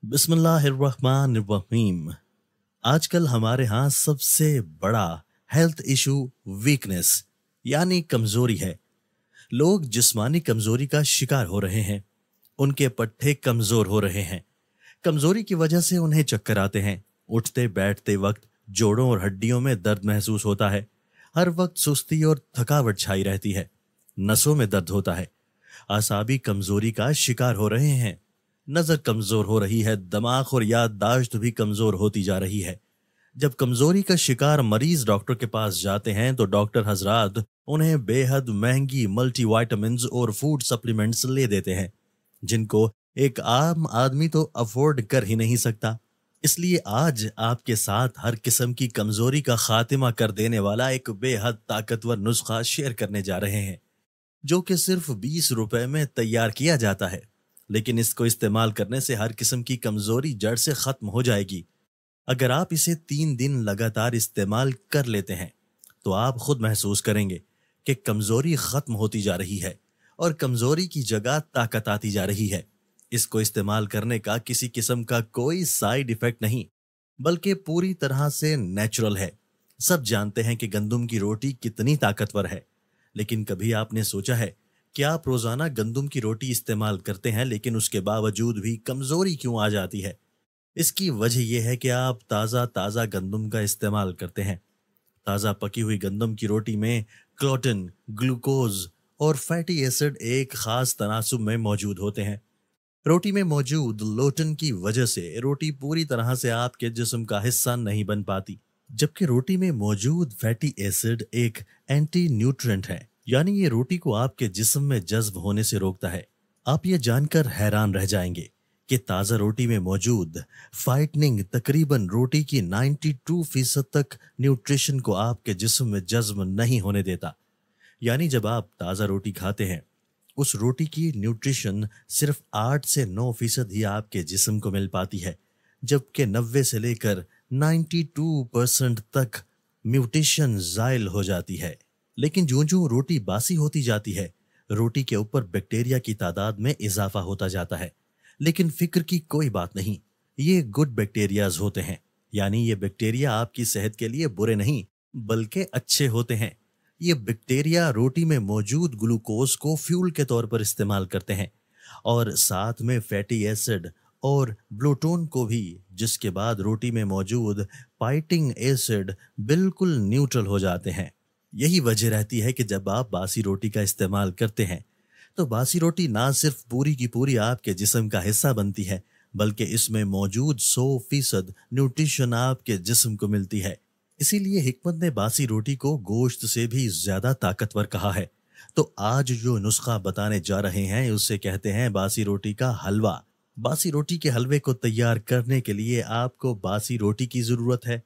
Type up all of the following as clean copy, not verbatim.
बिस्मिल्लाहिर्रहमानिर्रहीम। आजकल हमारे यहाँ सबसे बड़ा हेल्थ इशू वीकनेस यानी कमजोरी है। लोग जिस्मानी कमजोरी का शिकार हो रहे हैं। उनके पट्टे कमजोर हो रहे हैं। कमजोरी की वजह से उन्हें चक्कर आते हैं। उठते बैठते वक्त जोड़ों और हड्डियों में दर्द महसूस होता है। हर वक्त सुस्ती और थकावट छाई रहती है। नसों में दर्द होता है। आसाबी कमजोरी का शिकार हो रहे हैं। नजर कमजोर हो रही है। दिमाग और याददाश्त भी कमजोर होती जा रही है। जब कमजोरी का शिकार मरीज डॉक्टर के पास जाते हैं तो डॉक्टर हजरात उन्हें बेहद महंगी मल्टीविटामिन्स और फूड सप्लीमेंट्स ले देते हैं, जिनको एक आम आदमी तो अफोर्ड कर ही नहीं सकता। इसलिए आज आपके साथ हर किस्म की कमजोरी का खात्मा कर देने वाला एक बेहद ताकतवर नुस्खा शेयर करने जा रहे हैं, जो कि सिर्फ 20 रुपए में तैयार किया जाता है। लेकिन इसको इस्तेमाल करने से हर किस्म की कमजोरी जड़ से खत्म हो जाएगी। अगर आप इसे 3 दिन लगातार इस्तेमाल कर लेते हैं तो आप खुद महसूस करेंगे कि कमजोरी खत्म होती जा रही है और कमजोरी की जगह ताकत आती जा रही है। इसको इस्तेमाल करने का किसी किस्म का कोई साइड इफेक्ट नहीं, बल्कि पूरी तरह से नेचुरल है। सब जानते हैं कि गंदम की रोटी कितनी ताकतवर है, लेकिन कभी आपने सोचा है कि आप रोजाना गंदम की रोटी इस्तेमाल करते हैं लेकिन उसके बावजूद भी कमजोरी क्यों आ जाती है? इसकी वजह यह है कि आप ताज़ा ताज़ा गंदम का इस्तेमाल करते हैं। ताज़ा पकी हुई गंदम की रोटी में क्लोटिन, ग्लूकोज और फैटी एसिड एक खास तनासुब में मौजूद होते हैं। रोटी में मौजूद लोटन की वजह से रोटी पूरी तरह से आपके जिस्म का हिस्सा नहीं बन पाती, जबकि रोटी में मौजूद फैटी एसिड एक एंटी न्यूट्रिएंट है, यानी ये रोटी को आपके जिस्म में जज्ब होने से रोकता है। आप ये जानकर हैरान रह जाएंगे कि ताज़ा रोटी में मौजूद फाइटनिंग तकरीबन रोटी की 92% तक न्यूट्रिशन को आपके जिस्म में जज्ब नहीं होने देता। यानी जब आप ताज़ा रोटी खाते हैं, उस रोटी की न्यूट्रिशन सिर्फ 8 से 9% ही आपके जिस्म को मिल पाती है, जबकि 90 से लेकर 92% तक म्यूटेशन ज़ाइल हो जाती है। लेकिन जो रोटी बासी होती जाती है, रोटी के ऊपर बैक्टीरिया की तादाद में इजाफा होता जाता है। लेकिन फिक्र की कोई बात नहीं, ये गुड बैक्टीरियाज होते हैं, यानी ये बैक्टीरिया आपकी सेहत के लिए बुरे नहीं बल्कि अच्छे होते हैं। ये बैक्टीरिया रोटी में मौजूद ग्लूकोज को फ्यूल के तौर पर इस्तेमाल करते हैं और साथ में फैटी एसिड और ब्लूटोन को भी, जिसके बाद रोटी में मौजूद फाइटिंग एसिड बिल्कुल न्यूट्रल हो जाते हैं। यही वजह रहती है कि जब आप बासी रोटी का इस्तेमाल करते हैं तो बासी रोटी ना सिर्फ पूरी की पूरी आपके जिस्म का हिस्सा बनती है, बल्कि इसमें मौजूद 100% न्यूट्रिशन आपके जिस्म को मिलती है। इसीलिए हिकमत ने बासी रोटी को गोश्त से भी ज्यादा ताकतवर कहा है। तो आज जो नुस्खा बताने जा रहे हैं उसे कहते हैं बासी रोटी का हलवा। बासी रोटी के हलवे को तैयार करने के लिए आपको बासी रोटी की जरूरत है।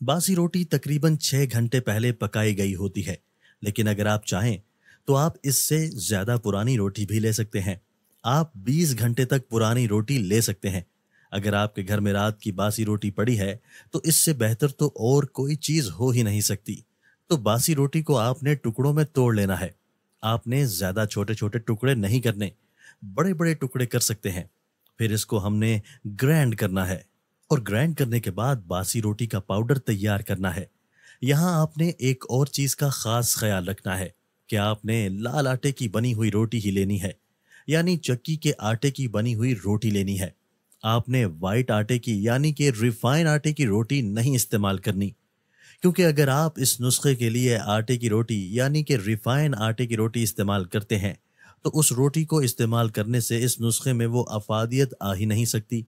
बासी रोटी तकरीबन 6 घंटे पहले पकाई गई होती है, लेकिन अगर आप चाहें तो आप इससे ज्यादा पुरानी रोटी भी ले सकते हैं। आप 20 घंटे तक पुरानी रोटी ले सकते हैं। अगर आपके घर में रात की बासी रोटी पड़ी है तो इससे बेहतर तो और कोई चीज हो ही नहीं सकती। तो बासी रोटी को आपने टुकड़ों में तोड़ लेना है। आपने ज्यादा छोटे छोटे टुकड़े नहीं करने, बड़े बड़े टुकड़े कर सकते हैं। फिर इसको हमने ग्राइंड करना है और ग्राइंड करने के बाद बासी रोटी का पाउडर तैयार करना है। यहाँ आपने एक और चीज का खास ख्याल रखना है कि आपने लाल आटे की बनी हुई रोटी ही लेनी है, यानी चक्की के आटे की बनी हुई रोटी लेनी है। आपने वाइट आटे की यानी कि रिफाइन आटे की रोटी नहीं इस्तेमाल करनी, क्योंकि अगर आप इस नुस्खे के लिए आटे की रोटी यानी कि रिफाइन आटे की रोटी इस्तेमाल करते हैं तो उस रोटी को इस्तेमाल करने से इस नुस्खे में वो अफादियत आ ही नहीं सकती।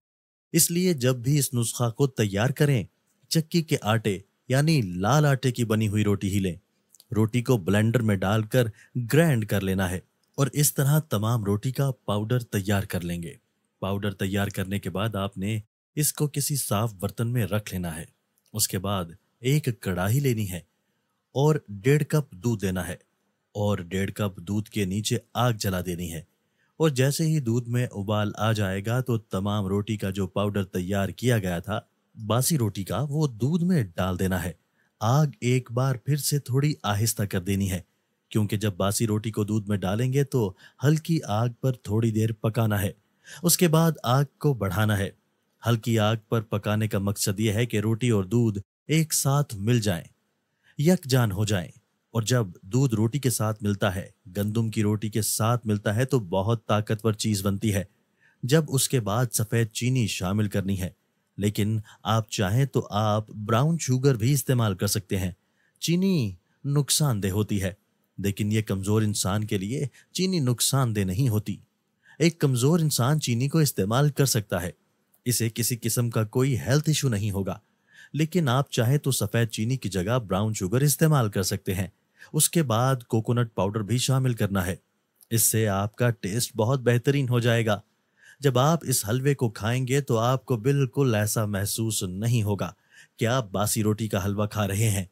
इसलिए जब भी इस नुस्खा को तैयार करें, चक्की के आटे यानी लाल आटे की बनी हुई रोटी ही लें। रोटी को ब्लेंडर में डालकर ग्राइंड कर लेना है और इस तरह तमाम रोटी का पाउडर तैयार कर लेंगे। पाउडर तैयार करने के बाद आपने इसको किसी साफ बर्तन में रख लेना है। उसके बाद एक कढ़ाई लेनी है और 1.5 कप दूध देना है और 1.5 कप दूध के नीचे आग जला देनी है। और जैसे ही दूध में उबाल आ जाएगा तो तमाम रोटी का जो पाउडर तैयार किया गया था बासी रोटी का, वो दूध में डाल देना है। आग एक बार फिर से थोड़ी आहिस्ता कर देनी है, क्योंकि जब बासी रोटी को दूध में डालेंगे तो हल्की आग पर थोड़ी देर पकाना है। उसके बाद आग को बढ़ाना है हल्की आग पर पकाने का मकसद यह है कि रोटी और दूध एक साथ मिल जाएं, यकजान हो जाएं। और जब दूध रोटी के साथ मिलता है, गंदुम की रोटी के साथ मिलता है, तो बहुत ताकतवर चीज बनती है। जब उसके बाद सफेद चीनी शामिल करनी है, लेकिन आप चाहें तो आप ब्राउन शुगर भी इस्तेमाल कर सकते हैं। चीनी नुकसानदेह होती है, लेकिन ये कमजोर इंसान के लिए चीनी नुकसानदेह नहीं होती। एक कमजोर इंसान चीनी को इस्तेमाल कर सकता है, इसे किसी किस्म का कोई हेल्थ इशू नहीं होगा। लेकिन आप चाहे तो सफेद चीनी की जगह ब्राउन शुगर इस्तेमाल कर सकते हैं। उसके बाद कोकोनट पाउडर भी शामिल करना है। इससे आपका टेस्ट बहुत बेहतरीन हो जाएगा। जब आप इस हलवे को खाएंगे तो आपको बिल्कुल ऐसा महसूस नहीं होगा कि आप बासी रोटी का हलवा खा रहे हैं,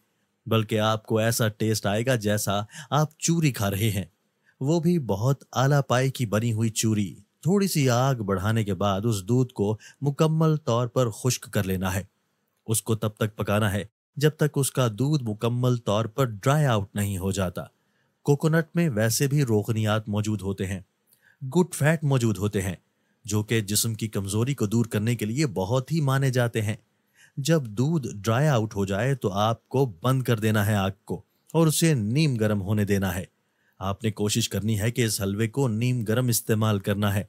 बल्कि आपको ऐसा टेस्ट आएगा जैसा आप चूरी खा रहे हैं, वो भी बहुत आला पाई की बनी हुई चूरी। थोड़ी सी आग बढ़ाने के बाद उस दूध को मुकम्मल तौर पर खुश्क कर लेना है। उसको तब तक पकाना है जब तक उसका दूध मुकम्मल तौर पर ड्राई आउट नहीं हो जाता। कोकोनट में वैसे भी रोगनियात मौजूद होते हैं, गुड फैट मौजूद होते हैं, जो कि जिस्म की कमजोरी को दूर करने के लिए बहुत ही माने जाते हैं। जब दूध ड्राई आउट हो जाए तो आपको बंद कर देना है आग को और उसे नीम गर्म होने देना है। आपने कोशिश करनी है कि इस हलवे को नीम गर्म इस्तेमाल करना है।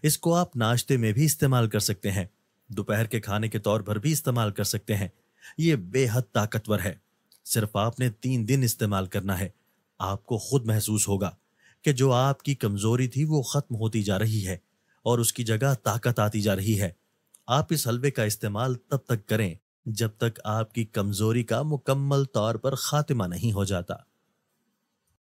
इसको आप नाश्ते में भी इस्तेमाल कर सकते हैं, दोपहर के खाने के तौर पर भी इस्तेमाल कर सकते हैं। ये बेहद ताकतवर है। सिर्फ आपने 3 दिन इस्तेमाल करना है। आपको खुद महसूस होगा कि जो आपकी कमजोरी थी वो खत्म होती जा रही है और उसकी जगह ताकत आती जा रही है। आप इस हलवे का इस्तेमाल तब तक करें जब तक आपकी कमजोरी का मुकम्मल तौर पर खात्मा नहीं हो जाता।